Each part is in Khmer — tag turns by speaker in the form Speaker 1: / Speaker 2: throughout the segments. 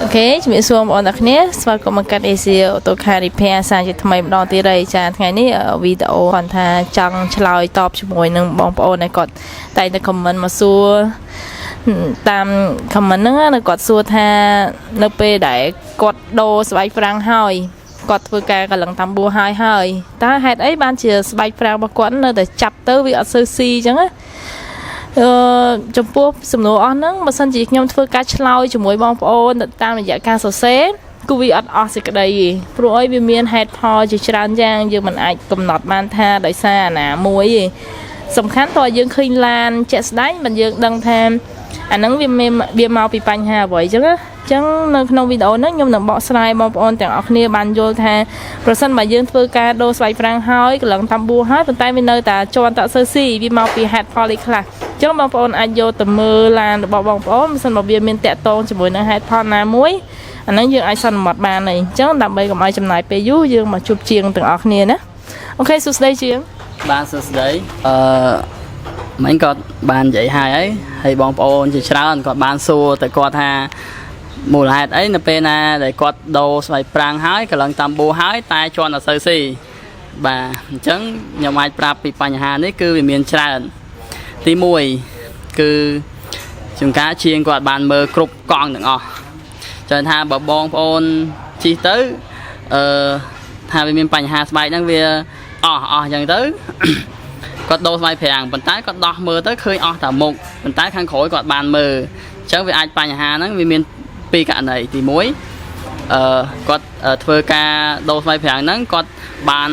Speaker 1: Ok, chúng mình xuống bọn đặc nhé, và có một cách ASIO tôi khai repair sang cho thay đo tí đây cha ngày ní ở video còn tha chẳng chơi top cho mỗi nâng bóng bộ này còn tại nó comment mà xua tam comment nó còn xua tha nó pe để cột đồ spike franc hơi cột vừa cả cả lần tam bùa hai hơi ta hạt ấy ban chỉ spike franc mà quấn nó để chặt tới việc sơ si chẳng á trong phố sầm nổ on nắng mà sân chỉ nhomធ្វើការឆ្លើយជាមួយបងប្អូនតាមរយៈការសរសេរគូវាអត់អស់សេចក្តីព្រោះអីវាមានហេតុផលជាច្រើនយ៉ាងយើងមិនអាចកំណត់បានថាដោយសារណាមួយទេសំខាន់តើយើងឃើញឡានជាក់ស្ដែងមិនយើងដឹងថាអាហ្នឹងវាមកពីបញ្ហាអ្វីចឹងណាចឹងនៅក្នុងវីដេអូហ្នឹងខ្ញុំនឹងបកស្រាយបងប្អូនទាំងអស់គ្នាបានយល់ថាប្រសិនបើយើងធ្វើការដូរស្បែកប្រាំងហើយកន្លងតាមបួហើយប៉ុន្តែវានៅតែជន់តាក់សើស៊ីវាមកពីហេតុផលអីខ្លះចឹងបងប្អូនអាចយកទៅមើលឡានរបស់បងប្អូនមិនសិនបើវាមានតាក់ទងជាមួយនឹងហេតុផលណាមួយអាហ្នឹងយើងអាចសន្មត់បានហើយចឹងដើម្បីកុំឲ្យចំណាយពេលយូរយើងមកជួបជាងទាំងអស់គ្នាណាអូខេសួស្តីជាង
Speaker 2: បាទសួស្តីមិញគាត់បាននិយាយហើយបងប្អូនជាច្រើនគាត់បានសួរតែគាត់ថាមូលហេតុអីនៅពេលណាដែលគាត់ដូរស្បែកប្រាំងហើយកន្លងតាមបួហើយតែជន់អត់សូវស៊ីបាទអញ្ចឹងខ្ញុំអាចប្រាប់ពីបញ្ហានេះគឺវាមានច្រើនទី1គឺជួនកាលជាងគាត់បានមើលគ្រប់កង់ទាំងអស់ចឹងថាបើបងប្អូនជិះទៅថាវាមានបញ្ហាស្បែកហ្នឹងវាអស់អញ្ចឹងទៅគាត់ដូរស្បែកប្រាំងប៉ុន្តែគាត់ដោះមើលទៅឃើញអស់តែមុខប៉ុន្តែខាងក្រោយគាត់បានមើលអញ្ចឹងវាអាចបញ្ហាហ្នឹងវាមានពីរករណីទី1គាត់ធ្វើការដូរស្បែកប្រាំងហ្នឹងគាត់បាន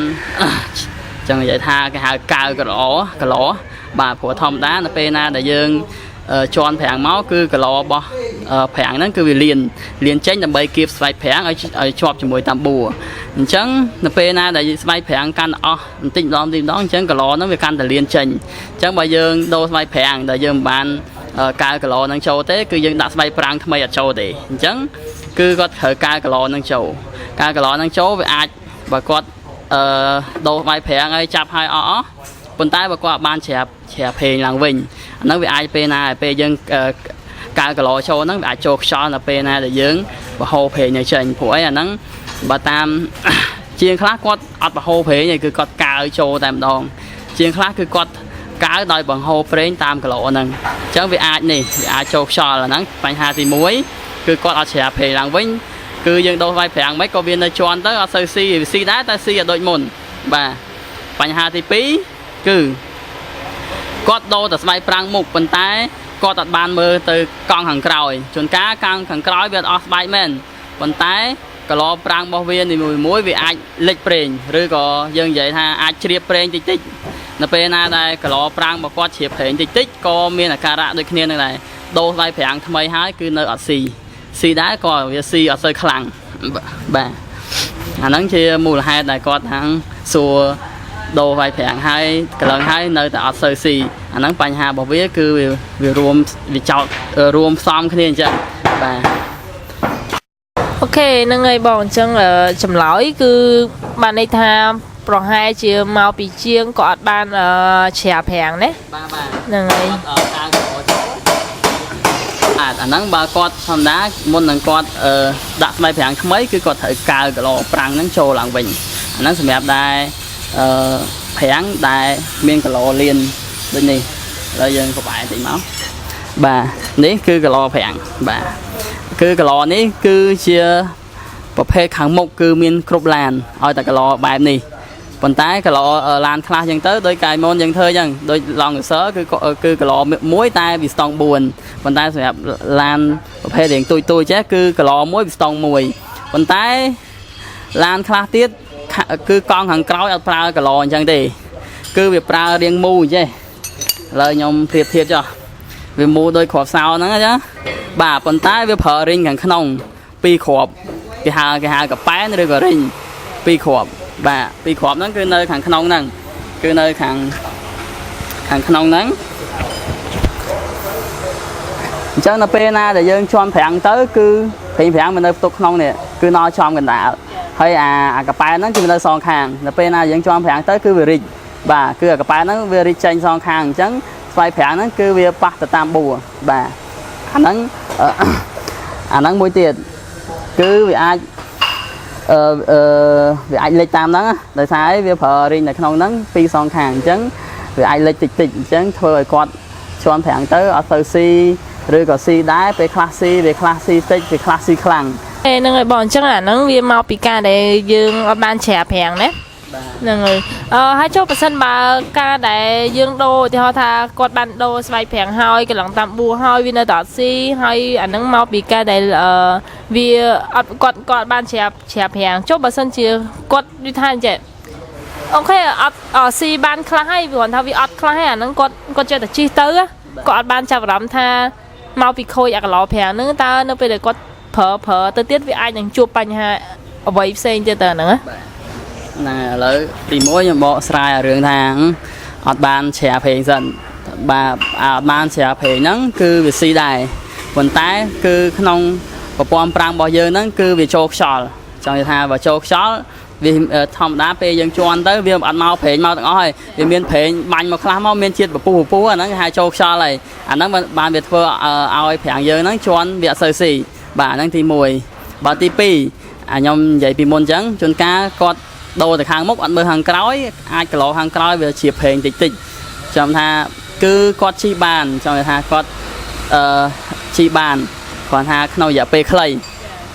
Speaker 2: ចឹងនិយាយថាគេហៅកើកឡបាទព្រោះធម្មតានៅពេលណាដែលយើងជន់ប្រាំងមកគឺកឡរបស់ប្រាំងហ្នឹងគឺវាលៀនចេញដើម្បីគៀបស្បែកប្រាំងឲ្យជាប់ជាមួយតាមបួអញ្ចឹងនៅពេលណាដែលស្បែកប្រាំងកាន់អស់បន្តិចម្ដងអញ្ចឹងកឡហ្នឹងវាកាន់តែលៀនចេញអញ្ចឹងបើយើងដូរស្បែកប្រាំងដែលយើងមិនបានកើកឡហ្នឹងចូលទេគឺយើងដាក់ស្បែកប្រាំងថ្មីអត់ចូលទេអញ្ចឹងគឺគាត់ត្រូវកើកឡហ្នឹងចូលវាអាចបើគាត់ដូរស្បែកប្រាំងហើយចាប់ហើយអស់ប៉ុន្តែបើគាត់បានច្រាបភេងឡើងវិញអាហ្នឹងវាអាចពេលណាពេលយើងកើកឡចូលហ្នឹងវាអាចចូលខ្យល់នៅពេលណាដែលយើងបហូរភេងឲ្យចេញព្រោះអីអាហ្នឹងបើតាមជាងខ្លះគាត់អត់បហូរភេងទេគឺគាត់កើចូលតែម្ដងជាងខ្លះគឺគាត់កើដោយបង្ហូរប្រេងតាមកឡហ្នឹងអញ្ចឹងវាអាចចូលខ្យល់អាហ្នឹងបញ្ហាទី1គឺគាត់អត់ច្រាបភេងឡើងវិញគឺយើងដូរស្បែកប្រាំងមិនក៏វានៅជន់ទៅអត់សូវស៊ីដែរតែស៊ីឲ្យដូចមុនបាទបញ្ហាទី2គឺគាត់ដូរតែស្បែកប្រាំងមុខប៉ុន្តែគាត់អត់បានមើលទៅកង់ខាងក្រោយជួនកាលកង់ខាងក្រោយវាអត់អស់ស្បែកមែនប៉ុន្តែកឡប្រាំងរបស់វានីមួយវាអាចលិចប្រេងឬក៏យើងនិយាយថាអាចជ្រាបប្រេងតិចនៅពេលណាដែលកឡប្រាំងរបស់គាត់ជ្រាបប្រេងតិចក៏មានអាការៈដូចគ្នានឹងដែរដូរស្បែកប្រាំងថ្មីហើយគឺនៅអត់ស៊ីដែរក៏វាស៊ីអត់សូវខ្លាំងបាទអាហ្នឹងជាមូលហេតុដែលគាត់ថាសួរដូរស្បែកប្រាំងហើយកន្លងហើយនៅតែអត់សូវស៊ីអាហ្នឹងបញ្ហារបស់វាគឺវារួមផ្សំគ្នាអញ្ចឹងបាទ
Speaker 1: អូខេហ្នឹងហើយបងអញ្ចឹងចម្លើយគឺបានន័យថាប្រហែលជាមកពីជាងក៏អត់បានច្រាប្រាំងណា
Speaker 2: បាទ
Speaker 1: ហ្នឹងហើយ
Speaker 2: អាហ្នឹងបើគាត់ធម្មតាមុននឹងគាត់ដាក់ស្បែកប្រាំងថ្មីគឺគាត់ត្រូវកើកឡប្រាំងហ្នឹងចូលឡើងវិញអាហ្នឹងសម្រាប់ដែរប្រាំងដែលមានកឡលៀនដូចនេះហើយយើងក្បែរតិចមកបាទនេះគឺកឡប្រាំងបាទគឺកឡនេះគឺជាប្រភេទខាងមុខគឺមានគ្រប់ឡានឲ្យតែកឡបែបនេះប៉ុន្តែកឡឡានខ្លះចឹងទៅដោយកែម៉ូនយើងធ្វើចឹងដូចឡង់សើគឺកឡមួយតែវាស្តង់4ប៉ុន្តែសម្រាប់ឡានប្រភេទរៀងទួយចេះគឺកឡមួយវាស្តង់1ប៉ុន្តែឡានខ្លះទៀតគឺកង់ខាងក្រោយអត់ប្រើកឡអញ្ចឹងទេគឺវាប្រើរៀងមូអញ្ចេះឥឡូវខ្ញុំប្រៀបធៀបចុះវាមូដោយគ្រាប់សោហ្នឹងណាបាទប៉ុន្តែវាប្រើរីងខាងក្នុង2គ្រាប់គេហៅកប៉ែនឬក៏រីង2គ្រាប់បាទ2គ្រាប់ហ្នឹងគឺនៅខាងក្នុងហ្នឹងគឺនៅខាងក្នុងហ្នឹងអញ្ចឹងនៅពេលណាដែលយើងជន់ប្រាំងទៅគឺប្រាំងមិននៅផ្ទុកក្នុងនេះគឺនៅចំកណ្ដាលហើយអាកប៉ែនហ្នឹងគឺនៅសងខាងនៅពេលណាយើងជន់ប្រាំងទៅគឺវារីកបាទគឺអាកប៉ែនហ្នឹងវារីកចេញសងខាងអញ្ចឹងស្បែកប្រាំងហ្នឹងគឺវាប៉ះទៅតាមបួបាទអាហ្នឹងមួយទៀត cứ vì ai vì ai lịch tam đó đời sáng vì phở riêng là không nắng phi son hàng chấn vì ai lịch tịch tịch chấn thôi quạt cho anh thằng tới ở sơ si rồi có si đá về classy tích về classy khlang
Speaker 1: នឹងឲ្យបងអញ្ចឹងអាហ្នឹងវាមកពីការដែលយើងអត់បានច្រាបប្រាំងណាហ្នឹងហើយហើយចូលប៉ះសិនបើការដែលយើងដូរឧទាហរណ៍ថាគាត់បានដូរស្បែកប្រាំងហើយកន្លងតាមបួហើយវានៅតែអត់ស៊ីហើយអាហ្នឹងមកពីការដែលវាអត់គាត់បានច្រាបប្រាំងចូលបើសិនជាគាត់និយាយថាអញ្ចឹងអូខេអត់ស៊ីបានខ្លះហើយព្រោះថាវាអត់ខ្លះហើយអាហ្នឹងគាត់ចេះតែជិះទៅគាត់អត់បានចាប់អារម្មណ៍ថាមកពីខូចអាកន្លោប្រាំងហ្នឹងតើនៅពេលដែលគាត់ប្រើទៅទៀតវាអាចនឹងជួបបញ្ហាអ្វីផ្សេងទៀតទៅហ្នឹងណា
Speaker 2: ឥឡូវទី1ខ្ញុំបកស្រាយរឿងថាអត់បានច្រាបពេងសិនបាទអត់បានច្រាបពេងហ្នឹងគឺវាស៊ីដែរប៉ុន្តែគឺក្នុងប្រព័ន្ធប្រាំងរបស់យើងហ្នឹងគឺវាចូលខ្យល់ចង់និយាយថាបើចូលខ្យល់វាធម្មតាពេលយើងជន់ទៅវាអត់មកប្រេងមកទាំងអស់ហើយវាមានប្រេងបាញ់មកខ្លះមកមានជាតិពពុះអាហ្នឹងគេហៅចូលខ្យល់ហើយអាហ្នឹងបានវាធ្វើឲ្យប្រាំងយើងហ្នឹងជន់វាអត់សូវស៊ីបាទហ្នឹងទី1បាទទី2ខ្ញុំនិយាយពីមុនអញ្ចឹងជួនកាលគាត់ដូរទៅខាងមុខអត់មើលខាងក្រោយអាចកន្លោខាងក្រោយវាជាប្រេងតិចចាំថាគឺគាត់ជិះបានចាំថាគាត់ជិះបានគាត់ថាក្នុងរយៈពេលខ្លី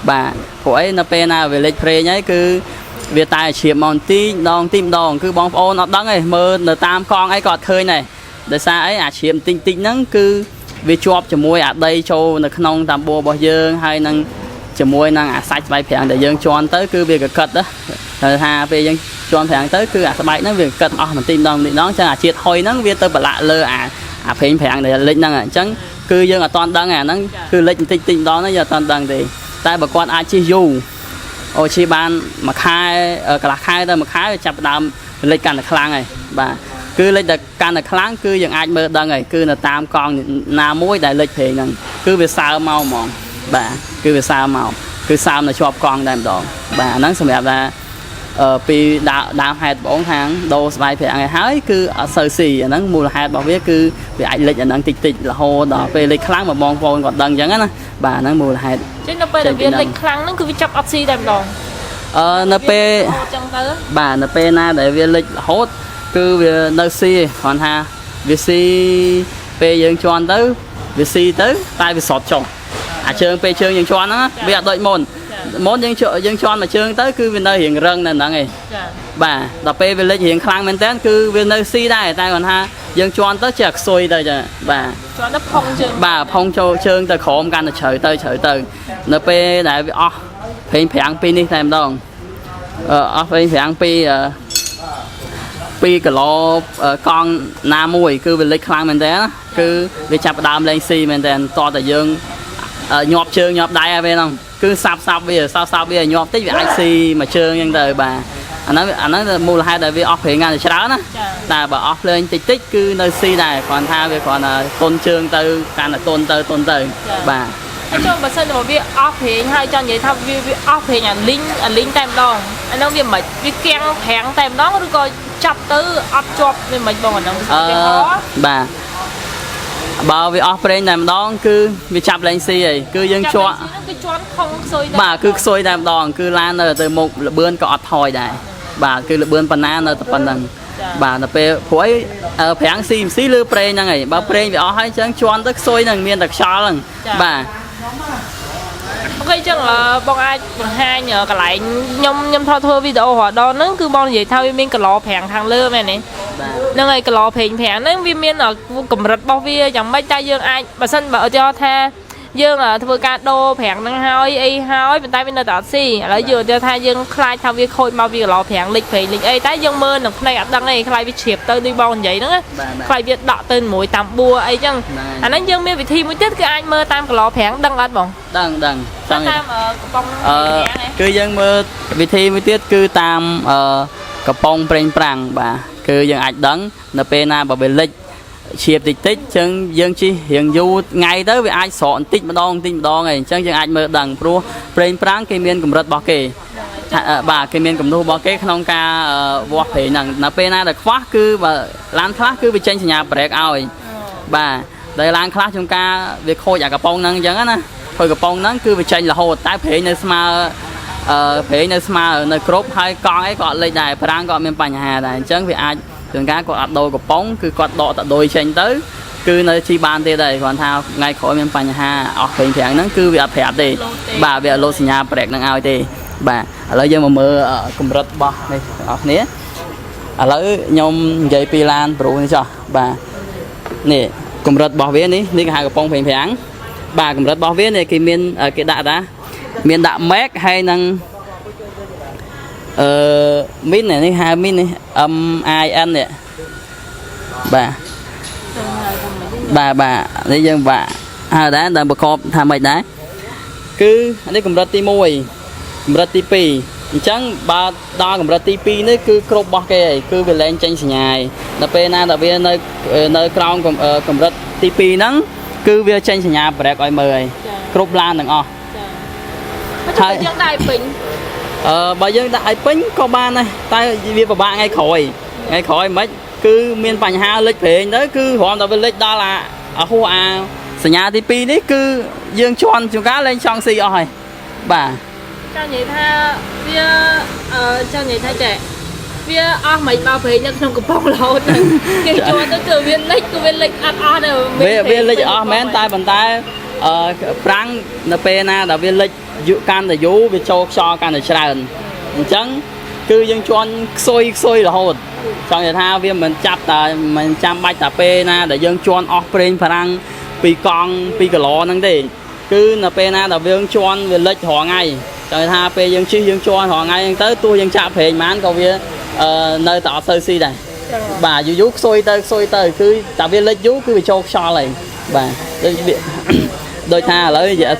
Speaker 2: បាទព្រោះអីនៅពេលណាវាលេចប្រេងហើយគឺវាតែជ្រាបមកទីម្ដងគឺបងប្អូនអត់ដឹងទេមើលនៅតាមកង់អីក៏អត់ឃើញដែរដោយសារអីអាជ្រាបតិចហ្នឹងគឺវាជាប់ជាមួយអាដីចូលនៅក្នុងតាមបួររបស់យើងហើយនឹងជាមួយនឹងអាសាច់ស្បែកប្រាំងដែលយើងជន់ទៅគឺវាកកិតណាតែថាពេលយើងជន់ប្រាំងទៅគឺអាស្បែកហ្នឹងវាកកិតអស់បន្តិចម្ដងចឹងអាជាតិហុយហ្នឹងវាទៅប្រឡាក់លើអាប្រេងប្រាំងដែលលិចហ្នឹងអញ្ចឹងគឺយើងអត់តាន់ដឹងអាហ្នឹងគឺលិចបន្តិចម្ដងហ្នឹងយើងអត់តាន់ដឹងទេតែបើគាត់អាចជិះយូរអូជិះបានមួយខែកន្លះខែទៅមួយខែចាប់ផ្ដើមលិចកាន់តែខ្លាំងហើយបាទគឺលិចតែកាន់តែខ្លាំងគឺយើងអាចមើលដឹងហើយគឺនៅតាមកង់ណាមួយដែលលិចប្រេងហ្នឹងគឺវាសើមកហ្មងបាទគឺវាសើមកគឺសើមនៅជាប់កង់តែម្ដងបាទអាហ្នឹងសម្រាប់ថាពីដើមហេតុបងខាងដូរស្បែកប្រាំងឲ្យហើយគឺអត់សូវស៊ីអាហ្នឹងមូលហេតុរបស់វាគឺវាអាចលិចអាហ្នឹងតិចរហូតដល់ពេលលិចខ្លាំងមកបងប្អូនគាត់ដឹងអញ្ចឹងណាបាទហ្នឹងមូលហេតុ
Speaker 1: ចឹងនៅពេលដែលវាលិចខ្លាំងហ្នឹងគឺវាចាប់អត់ស៊ីតែម្ដង
Speaker 2: នៅពេល
Speaker 1: ចឹងទៅ
Speaker 2: បាទនៅពេលណាដែលវាលិចរហូតគឺវានៅស៊ីគ្រាន់ថាវាស៊ីពេលយើងជន់ទៅវាស៊ីទៅតែវាស្រត់ចុះអាជើងពេលជើងយើងជន់ហ្នឹងវាអត់ដូចមុនយើងជន់មួយជើងទៅគឺវានៅរៀងរឹងនៅហ្នឹងឯងបាទដល់ពេលវាលិចរៀងខ្លាំងមែនតើគឺវានៅស៊ីដែរតែគាត់ថាយើងជន់ទៅចេះខ្សុយទៅចាបាទ
Speaker 1: ជន់ទៅផុងជើង
Speaker 2: បាទផុងចូលជើងទៅក្រោមកាន់តែជ្រៅទៅនៅពេលដែលវាអស់ប្រេងប្រាំងពីនេះតែម្ដងអស់ប្រេងប្រាំងពីគីឡូកង់ណាមួយគឺវាលិចខ្លាំងមែនតើគឺវាចាប់ដើមលេងស៊ីមែនតើតតែយើងញាប់ជើងញាប់ដៃឲ្យវាហ្នឹងគឺសាប់វាញាប់តិចវាអាចស៊ីមួយជើងអញ្ចឹងទៅបាទអាហ្នឹងមូលហេតុដែលវាអស់ប្រេងកាន់តែច្រើនណាតែបើអស់ភ្លើងតិចគឺនៅស៊ីដែរគ្រាន់ថាវាគ្រាន់តែតុនជើងទៅកាន់តែតុនទៅបាទ
Speaker 1: ហើយចូលបើសិនមកវាអស់ប្រេងហើយចង់និយាយថាវាអស់ប្រេងអាលីងតែម្ដងអាហ្នឹងវាមិនវាគៀងប្រាំងតែម្ដងឬក៏ចាប់ទៅអត់ជាប់វាមិនបងអាហ្នឹង
Speaker 2: បាទបើវាអស់ប្រេងតែម្ដងគឺវាចាប់លែងស៊ីហើយគឺយើងជាប់
Speaker 1: គឺជន់ខំខ្សុយដែរ
Speaker 2: បាទគឺខ្សុយតែម្ដងគឺឡាននៅទៅមុខលបឿនក៏អត់ថយដែរបាទគឺលបឿនប៉ុណ្ណានៅតែប៉ុណ្្នឹងបាទដល់ពេលព្រោះអីប្រាំងស៊ីលើប្រេងហ្នឹងហើយបើប្រេងវាអស់ហើយអញ្ចឹងជន់ទៅខ្សុយហ្នឹងមានតែខ្យល់ហ្នឹងបាទ
Speaker 1: អូខេអញ្ចឹងបងអាចបង្ហាញកន្លែងខ្ញុំធ្វើវីដេអូរហូតដល់ហ្នឹងគឺបងនិយាយថាវាមានកន្លោប្រាំងខាងលើមែនទេហ្នឹងហើយកន្លោប្រេងប្រាំងហ្នឹងវាមានកម្រិតរបស់វាយ៉ាងម៉េចតែយើងអាចបើសិនបើឧទាហរណ៍ថាយើងធ្វើការដូរប្រាំងហ្នឹងហើយអីហើយប៉ុន្តែវានៅតែអត់ស៊ីឥឡូវយើងឧទាហរណ៍ថាយើងខ្លាចថាវាខូចមកវាកន្លោប្រាំងលិចប្រេងលិចអីតែយើងមើលនឹងភ្នែកអត់ដឹងអីខ្លាចវាជ្រាបទៅដូចបងនិយាយហ្នឹងខ្លាចវាដក់ទៅមួយតាមបួអីចឹងអាហ្នឹងយើងមានវិធីមួយទៀតគឺអាចមើលតាមកន្លោប្រាំងដឹងអត់បង
Speaker 2: ដឹង
Speaker 1: តាមកំប៉ុង
Speaker 2: គឺយើងមើលវិធីមួយទៀតគឺតាមកំប៉ុងប្រេងប្រាំងបាទគឺយើងអាចដឹងនៅពេលណាបើវាលិចឈៀបតិចចឹងយើងជិះរៀងយូរថ្ងៃទៅវាអាចស្រកបន្តិចម្ដងហើយអញ្ចឹងយើងអាចមើលដឹងព្រោះប្រេងប្រាំងគេមានកម្រិតរបស់គេបាទគេមានកម្រិតរបស់គេក្នុងការវាស់ប្រេងហ្នឹងនៅពេលណាដែលខ្វះគឺបើឡានខ្លះគឺវាចេញសញ្ញាប្រេកឲ្យបាទដែលឡានខ្លះជួនកាលវាខូចអាកំប៉ុងហ្នឹងអញ្ចឹងណា thôi cái bông nắng cứ bị tranh là hồ tái phế nơi smart phế nơi smart nơi crop hai con ấy gọi lên đài prang gọi miền Bắc Hà này chẳng vì ai thường cá có đôi cái bông cứ có đọ đôi tranh tới cứ nơi chi ban thế đây còn thao ngay khỏi miền Bắc Hà ở phế phèn nắng cứ bị phèn đi bà bị lô nhà bẹt năng ao thì bà lấy giờ mà mơ cùng rất bò đây ở nế lấy nhom dây pi lan bự như cho bà nè cùng rất bò vía ní cái hai cái bông phèn phèn bà cũng rất bảo viết này cái miền cái đạ đã miền đạ mét hay năng mít này hai mít này ai ăn nè bà đây dân bà đá đàn bậc cọp tham mày đá cứ đây cũng rất ti môi cũng rất ti pi chẳng bà đo cũng rất ti pi nữa cứ crop bọc cái cứ về lên tranh xì nhài là pena là về nơi crown cũng rất ti pi nắng cứ việc tranh nhà nhà bẹt coi mời cướp lan đừng o
Speaker 1: thay đại bình
Speaker 2: bà dân đại bính có ban này tay việc của bạn ngay khỏi mấy cứ miền Bắc Hà lịch về đấy cứ hoàn toàn lịch đó là ở khu nhà thì pi đấy cứ dương tròn chúng cá lên trong xì rồi bà
Speaker 1: cho nhảy tha cho nhảy tha trẻ vì mấy bao phế nhưng không có bông lâu nhưng cho tôi từ viên lịch ăn rồi
Speaker 2: viên lịch mến tay bàn tay prang là pena là viên lịch dụ can là dú vì cho can là tràn chẳng cứ dân chọn xôi là hột trong nhà tha viên mình chăm bạch là pena để dân chọn offering prang pi con pi cái lò năng đi cứ là pena là viên chọn viên lịch họ ngay trong nhà tha pe dân chi dân chọn họ ngay tới tôi dân chạm phê mán câu viên nơi tỏ sơ si này bà dù dút xôi tới cứ tạo viên lấy dút cứ bị cho lại bà đôi tha lấy vậy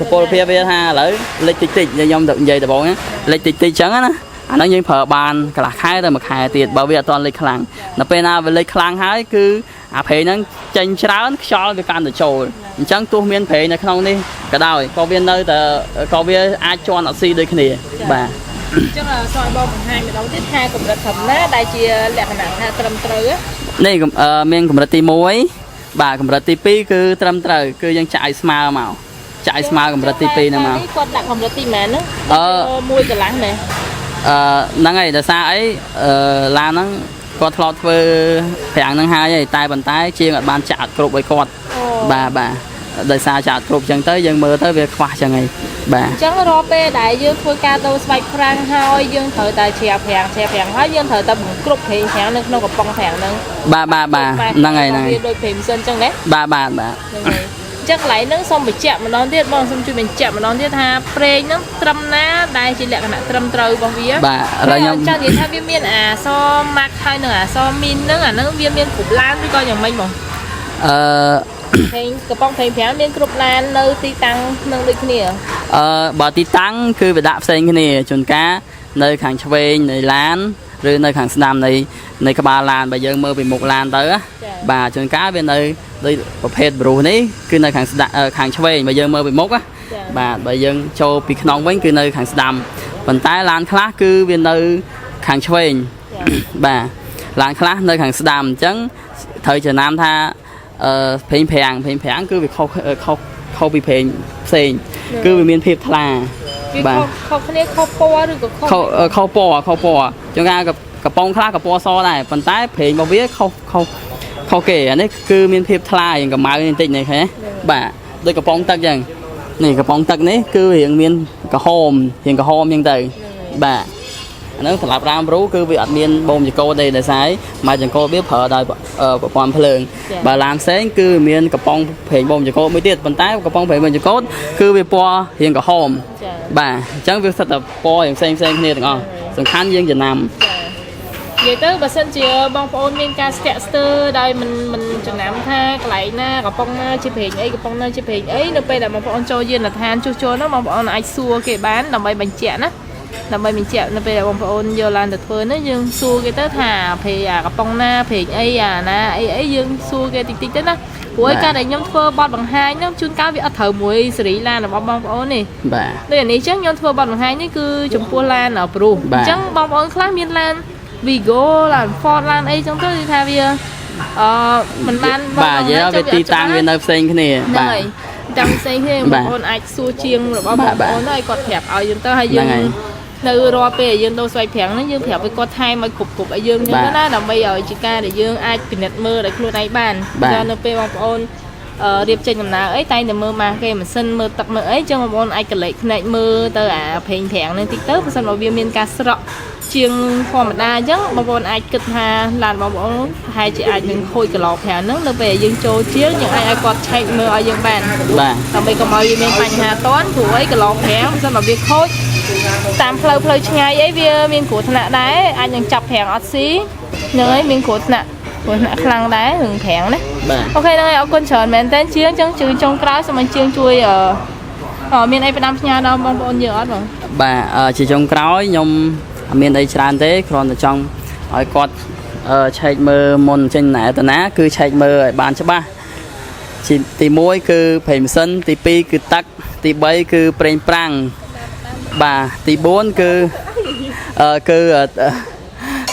Speaker 2: phê tha lấy lấy tịch như nhom được vậy là bộ nhé lấy tịch trắng á nó như phở bàn cả khai rồi mà khai tiền bảo vệ toàn lấy khlang nó pena về lấy khlang hái cứ phê nó tranh cháo cho cái can để trồi trắng tu miên phê này không đi cả đào có viên nơi có viên ai cho nó si đây cái này bà
Speaker 1: chắc là soi bom hai mình đấu tiếp hai cùng là thầm lá đại chia lẹ nặng ha trầm trừ á
Speaker 2: đây miền cũng là ti muối bà cũng là ti pi cứ trầm trừ cứ dân chạy smart màu chạy smart cũng là ti pi nè mà
Speaker 1: con đặt không là ti mẹ nữa mui cái láng này
Speaker 2: năng ngày là xa ấy là nó có thọt với phèn năng hai vậy tay bàn tay chia ở bàn chặt cột với cột bà đời xa chặt cột chẳng tới dân mơ tới việc khoa chẳng ngày bà
Speaker 1: chẳng rồi pe đại dương thôi ca tô spike prang hơi dương thời tài chè phèn hết dương thời ta bụng cột thì phèn nó còn bong phèn nữa
Speaker 2: bà năng ngày này
Speaker 1: đôi phèn sơn chẳng đấy
Speaker 2: bà
Speaker 1: chắc lấy nó xong bị chạm mà nó tiết bong xong chui mình chạm mà nó tiết ha pre nó trâm ná đây chỉ lẹ cái nặng trâm trâu bong vía
Speaker 2: bà rồi nhom
Speaker 1: cho gì thay viên miên so mạc hai nữa so min nữa nó viên miên cục lan với coi nhầm mênh mỏng cái bong phèn phèn miên cục lan nơi ti tăng nâng đi kia
Speaker 2: bà ti tăng cứ về đạp sen cái này chuẩn cá nơi hàng chwe nơi lan rồi nơi hàng nam này nơi các ba lan bây giờ mơ bị một lan tới á bà chuẩn cá bên nơi đây một hết bù này cứ nơi hàng chwe bây giờ mơ bị mốc á bà bây giờ cho bị nong với cứ nơi hàng nam phần tái lan khác cứ bên nơi hàng chwe bà lan khác nơi hàng nam chấn thời chờ nam tha phèn cứ việc không bị phèn xèn cứ bị miền phèn thà bà
Speaker 1: không cái không po rồi
Speaker 2: không po cho raกับปองคลากับปอซอได้ปันท้ายเพลงมาเวียเขาเก๋อันนี้คือมีเพลงทลายอย่างกับมาเป็นติดนี่แค่บ่าโดยกับปองตักอย่างนี่กับปองตักนี้คือhiệnมีกับโฮมยังไงบ่าอันนั้นสำหรับรามรู้คือวิอัดมีบอมจะโกได้ได้ใช้มาจะโกเบี้ยเผอได้ความเพลิงบ่าลามเซ้งคือมีกับปองเพลงบอมจะโกไม่ติดปันท้ายกับปองเพลงบอมจะโกคือวิปอhiệnกับโฮมบ่าจังวิสัตว์ปออย่างเซ้งนี่ต่างอ๋อสำคัญยังจะนำ
Speaker 1: vậy tới bà sinh chia bong phôn miền ca scatter đây mình chừng nào tha lại na gặp bong na chụp hình ấy gặp bong na chụp hình ấy nó bây là bong phôn cho duyên là than cho nó bong phôn ai xua cái bán làm bay bánh chẹn á làm bay mình chẹn nó bây là bong phôn giờ làm được thôi nó dương xua cái tới thả thì gặp bong na thì ấy na ấy dương xua cái tịch tịch đó cuối ca này nhóm phơ bọt bằng hai nhóm chun cao bị thở muối xử lan là bong phôn này đây là ní chắc nhóm phơ bọt bằng hai ní cứ chấm pua lan ở Peru chắc bong phôn khác miền lan Vigo là Ford lan ấy trong tôi đi thay vì mình lan
Speaker 2: bà vậy đó về ti tăng bên nơi xanh cái này bà
Speaker 1: ចាំផ្សេងទេបងប្អូនអាចសួរជាងរបស់បងប្អូនទៅឲ្យគាត់ប្រាប់ឲ្យយើងទៅហើយយើងនៅរាល់ពេលយើងដូរស្វ័យប្រាំងហ្នឹងយើងប្រាប់ឲ្យគាត់ថែមឲ្យគ្រប់ឲ្យយើងហ្នឹងណាដើម្បីឲ្យជាការដែលយើងអាចពិនិត្យមើលដោយខ្លួនឯងបានដល់នៅពេលបងប្អូនរៀបចេញដំណើរអីតែងតែមើលម៉ាគេម៉ាស៊ីនមើលទឹកមើលអីចឹងបងប្អូនអាចកលេចភ្នែកមើលទៅអាប្រេងប្រាំងហ្នឹងតិចទៅបើសិនមកវាមានការស្រក់ជាងធម្មតាអញ្ចឹងបងប្អូនអាចគិតថាឡានបងប្អូនប្រហែលជាអាចនឹងខូចកន្លងប្រាំងហ្នឹងនៅពេលយើងចូលជាងយើងអាចឲ្យគាត់ឆែកមើលឲ្យយើងបាន
Speaker 2: បាទ
Speaker 1: ដើម្បីកុំឲ្យវាមានបញ្ហាតន់ព្រោះអីកន្លងប្រាំងបើសិនមកវាខូចតាមផ្លូវឆ្ងាយអីវាមានគ្រោះថ្នាក់ដែរអាចនឹងចាប់ប្រាំងអត់ស៊ីហ្នឹងហើយមានគ្រោះថ្នាក់ខ្លាំងដែររឿងប្រាំងណាអូខេហ្នឹងហើយអរគុណច្រើនមែនតើជាងចឹងជឿចុងក្រោយសូមឲ្យជាងជួយមានអីផ្ដាំផ្ញើដល់បងប្អូនយើងអត់បង
Speaker 2: បាទជាចុងក្រោយខ្ញុំអត់មានអីច្រើនទេគ្រាន់តែចង់ឲ្យគាត់ឆែកមើលមុនចេញណែតាណាគឺឆែកមើលឲ្យបានច្បាស់ទី1គឺប្រេងម៉ាស៊ីនទី2គឺទឹកទី3គឺប្រេងប្រាំងបាទទី4គឺ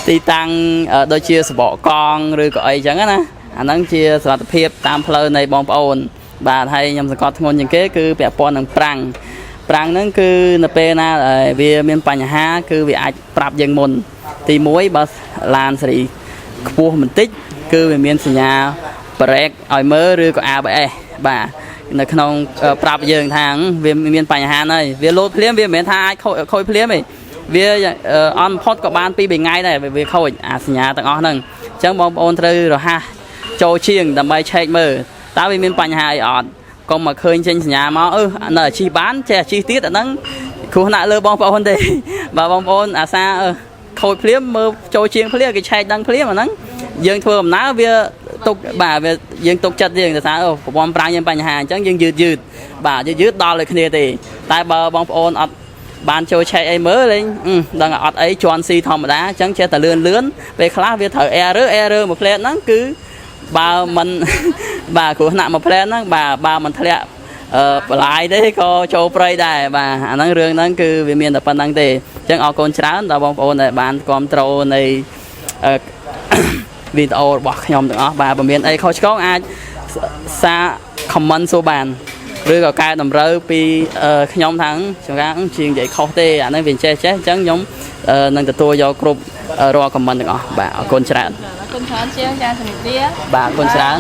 Speaker 2: ទីតាំងដូចជាសបកកង់ឬក៏អីចឹងណាអាហ្នឹងជាសុខភាពតាមផ្លូវនៃបងប្អូនបាទហើយខ្ញុំសង្កត់ធ្ងន់ជាងគេគឺពាក់ព័ន្ធនឹងប្រាំងហ្នឹងគឺនៅពេលណាវាមានបញ្ហាគឺវាអាចប្រាប់យើងមុនទី1បើឡានសេរីខ្ពស់បន្តិចគឺវាមានសញ្ញាប្រេកឲ្យមើលឬក៏ ABS បាទនៅក្នុងប្រាប់យើងថាវាមានបញ្ហាហើយវាលោតភ្លាមវាមិនមែនថាអាចខូចភ្លាមទេវាអន់ផុតក៏បាន2-3ថ្ងៃដែរវាខូចអាសញ្ញាទាំងអស់ហ្នឹងអញ្ចឹងបងប្អូនត្រូវរហ័សចូលជាងដើម្បីឆែកមើលតើវាមានបញ្ហាអីអត់កុំមកឃើញចេញសញ្ញាមកនៅអាជីបានចេះអាជីទៀតអាហ្នឹងគ្រោះថ្នាក់លើបងប្អូនទេបើបងប្អូនអាសាខូចភ្លាមមើលចូលជាងភ្លាមគេឆែកដឹងភ្លាមអាហ្នឹងយើងធ្វើដំណើរវាទុកបាទវាយើងទុកចិត្តយើងថាប្រព័ន្ធប្រាំងយើងបញ្ហាអញ្ចឹងយើងយឺតបាទយឺតដល់ដូចគ្នាទេតែបើបងប្អូនអត់បានចូលឆែកអីមើលលេងដឹងអត់អីជន់ស៊ីធម្មតាអញ្ចឹងចេះតែលឿនពេលខ្លះវាត្រូវ error មួយផ្លែតហ្នឹងគឺបើមិនបាទគ្រោះថ្នាក់មួយផ្លែតហ្នឹងបើមិនធ្លាក់បន្លាយទេក៏ចូលព្រៃដែរបាទអាហ្នឹងរឿងហ្នឹងគឺវាមានតែប៉ុណ្្នឹងទេអញ្ចឹងអរគុណច្រើនដល់បងប្អូនដែលបានគ្រប់ត្រូលនៃវីដេអូរបស់ខ្ញុំទាំងអស់បាទបើមានអីខុសឆ្គងអាចសារ comment សួរបានឬក៏កែតម្រូវពីខ្ញុំថាជាងនិយាយខុសទេអាហ្នឹងវាចេះអញ្ចឹងខ្ញុំនឹងទទួលយកគ្រប់រាល់ comment ទាំងអស់បាទអរគុណច្រើនជាងចាជំរាបលា
Speaker 1: បាទ
Speaker 2: អរគុណច្រើន